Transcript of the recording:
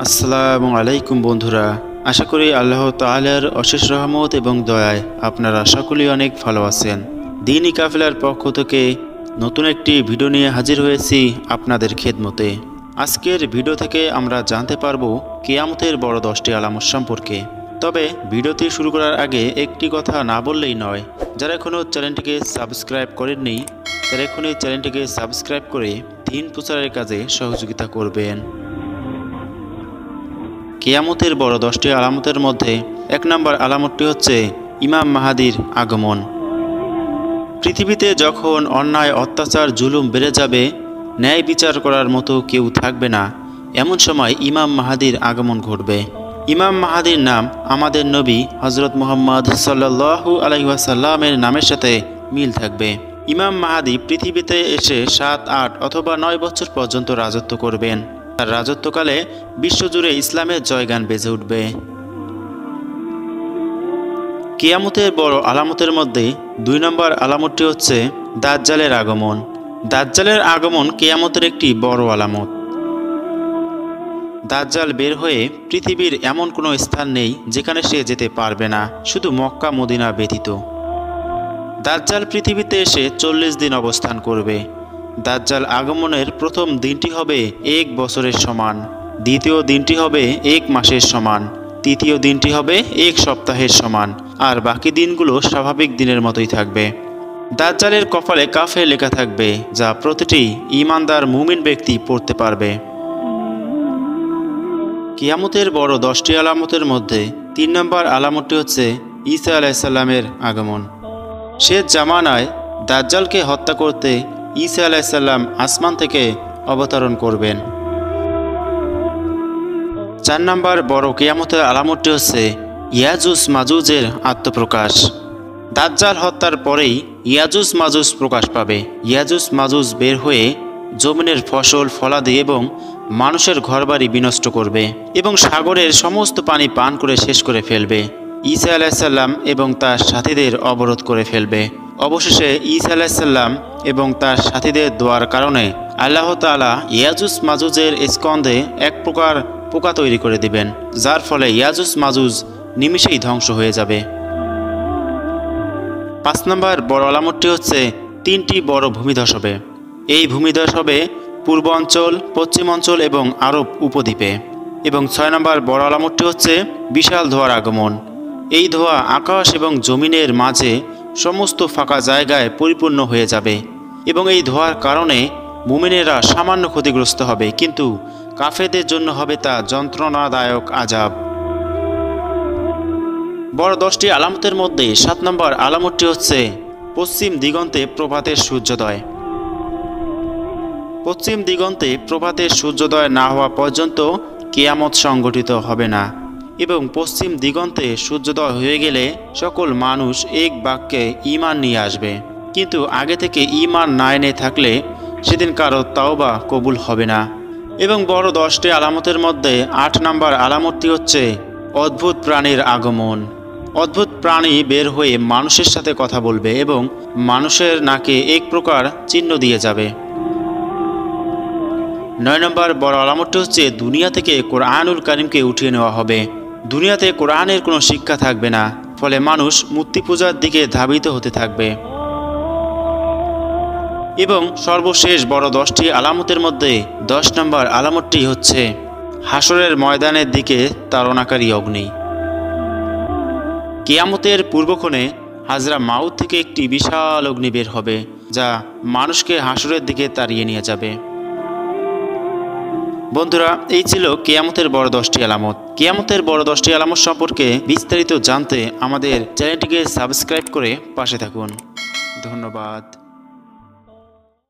আসসালামু আলাইকুম বন্ধুরা, আশা করি আল্লাহ তাআলার অশেষ রহমত এবং দয়ায় আপনারা সকলেই অনেক ভালো আছেন। দ্বীনি কাফেলার পক্ষ থেকে নতুন একটি ভিডিও নিয়ে হাজির হয়েছি আপনাদের খেদমতে। আজকের ভিডিও থেকে আমরা জানতে পারবো কিয়ামতের বড় 10টি আলামত সম্পর্কে। তবে ভিডিওটি শুরু করার আগে একটি কথা না বললেই নয়, যারা এখনও চ্যানেলটিকে সাবস্ক্রাইব করেননি তারা এখনই চ্যানেলটিকে সাবস্ক্রাইব করে দ্বীন প্রচারের কাজে সহযোগিতা করবেন। কিয়ামতের বড় 10টি আলামতের মধ্যে 1 নম্বর আলামতটি হচ্ছে ইমাম মাহাদির আগমন। পৃথিবীতে যখন অন্যায় অত্যাচার জুলুম বেড়ে যাবে, ন্যায় বিচার করার মতো কেউ থাকবে না, এমন সময় ইমাম মাহাদির আগমন ঘটবে। ইমাম মাহাদির নাম আমাদের নবী হযরত মুহাম্মদ সাল্লাল্লাহু আলাইহি ওয়াসাল্লামের নামের সাথে মিল থাকবে। ইমাম মাহাদি পৃথিবীতে এসে 7, 8 অথবা 9 বছর পর্যন্ত রাজত্ব করবেন। তার রাজত্বকালে বিশ্বজুড়ে ইসলামের জয়গান বেজে উঠবে। কিয়ামতের বড় আলামতের মধ্যে 2 নম্বর আলামতটি হচ্ছে দাজ্জালের আগমন। দাজ্জালের আগমন কিয়ামতের একটি বড় আলামত। দাজ্জাল বের হয়ে পৃথিবীর এমন কোনো স্থান নেই যেখানে সে যেতে পারবে না, শুধু মক্কা মদিনা ব্যতীত। দাজ্জাল পৃথিবীতে এসে 40 দিন অবস্থান করবে। দাজ্জাল আগমনের প্রথম দিনটি হবে 1 বছরের সমান, দ্বিতীয় দিনটি হবে 1 মাসের সমান, তৃতীয় দিনটি হবে 1 সপ্তাহের সমান, আর বাকি দিনগুলো স্বাভাবিক দিনের মতোই থাকবে। দাজ্জালের কপালে কাফে লেখা থাকবে, যা প্রতিটি ঈমানদার মুমিন ব্যক্তি পড়তে পারবে। কিয়ামতের বড় 10টি আলামতের মধ্যে 3 নম্বর আলামতটি হচ্ছে ঈসা আলাইহিস সালামের আগমন। শেষ জামানায় দাজ্জালকে হত্যা করতে ঈসা আলাইহিস সালাম আসমান থেকে অবতরণ করবেন। 4 নম্বর বড় কিয়ামতের আলামতটি হচ্ছে ইয়াজুজ মাজুজের আত্মপ্রকাশ। দাজ্জাল হত্যার পরেই ইয়াজুজ মাজুজ প্রকাশ পাবে। ইয়াজুজ মাজুজ বের হয়ে জমিনের ফসল ফলাদি এবং মানুষের ঘরবাড়ি বিনষ্ট করবে এবং সাগরের সমস্ত পানি পান করে শেষ করে ফেলবে। ঈসা আলাইহিস সালাম এবং তার সাথীদের অবরোধ করে ফেলবে। অবশেষে ঈসা আলাইহিস সালাম এবং তার সাথীদের দোয়ার কারণে আল্লাহ তাআলা ইয়াজুজ মাজুজের স্কন্ধে এক প্রকার পোকা তৈরি করে দিবেন, যার ফলে ইয়াজুজ মাজুজ নিমিষেই ধ্বংস হয়ে যাবে। 5 নম্বর বড় আলামতটি হচ্ছে 3টি বড় ভূমিধস হবে। এই ভূমিধস হবে পূর্ব অঞ্চল, পশ্চিম অঞ্চল এবং আরব উপদ্বীপে। এবং 6 নম্বর বড় আলামতটি হচ্ছে বিশাল ধোঁয়ার আগমন। এই ধোঁয়া আকাশ এবং জমিনের মাঝে সমস্ত ফাঁকা জায়গায় পরিপূর্ণ হয়ে যাবে এবং এই ধোঁয়ার কারণে মুমিনেরা সামান্য ক্ষতিগ্রস্ত হবে, কিন্তু কাফেরদের জন্য হবে তা যন্ত্রণাদায়ক আযাব। বড় 10টি আলামতের মধ্যে 7 নম্বর আলামতটি হচ্ছে পশ্চিম দিগন্তে প্রভাতের সূর্যোদয়। পশ্চিম দিগন্তে প্রভাতের সূর্যোদয় না হওয়া পর্যন্ত কিয়ামত সংঘটিত হবে না এবং পশ্চিম দিগন্তে সূর্যোদয় হয়ে গেলে সকল মানুষ এক বাক্যে ঈমান নিয়ে আসবে, কিন্তু আগে থেকে ঈমান না এনে থাকলে সেদিন কারো তাওবা কবুল হবে না। এবং বড় 10টি আলামতের মধ্যে 8 নম্বর আলামতটি হচ্ছে অদ্ভুত প্রাণীর আগমন। অদ্ভুত প্রাণী বের হয়ে মানুষের সাথে কথা বলবে এবং মানুষের নাকে এক প্রকার চিহ্ন দিয়ে যাবে। 9 নম্বর বড় আলামতটি হচ্ছে দুনিয়া থেকে কোরআনুল কারীমকে উঠিয়ে নেওয়া হবে। দুনিয়াতে কোরআনের কোনো শিক্ষা থাকবে না, ফলে মানুষ মূর্তি পূজার দিকে ধাবিত হতে থাকবে। এবং সর্বশেষ বড় 10টি আলামতের মধ্যে 10 নম্বর আলামতটি হচ্ছে হাসরের ময়দানের দিকে তাড়নাকারী অগ্নি। কিয়ামতের পূর্বক্ষণে হাজরা মাউত থেকে একটি বিশাল অগ্নি বের হবে, যা মানুষকে হাসরের দিকে তাড়িয়ে নিয়ে যাবে। বন্ধুরা, এই ছিল কিয়ামতের বড় 10টি আলামত। কিয়ামতের বড় 10টি আলামত সম্পর্কে বিস্তারিত জানতে আমাদের চ্যানেলটিকে সাবস্ক্রাইব করে পাশে থাকুন। ধন্যবাদ।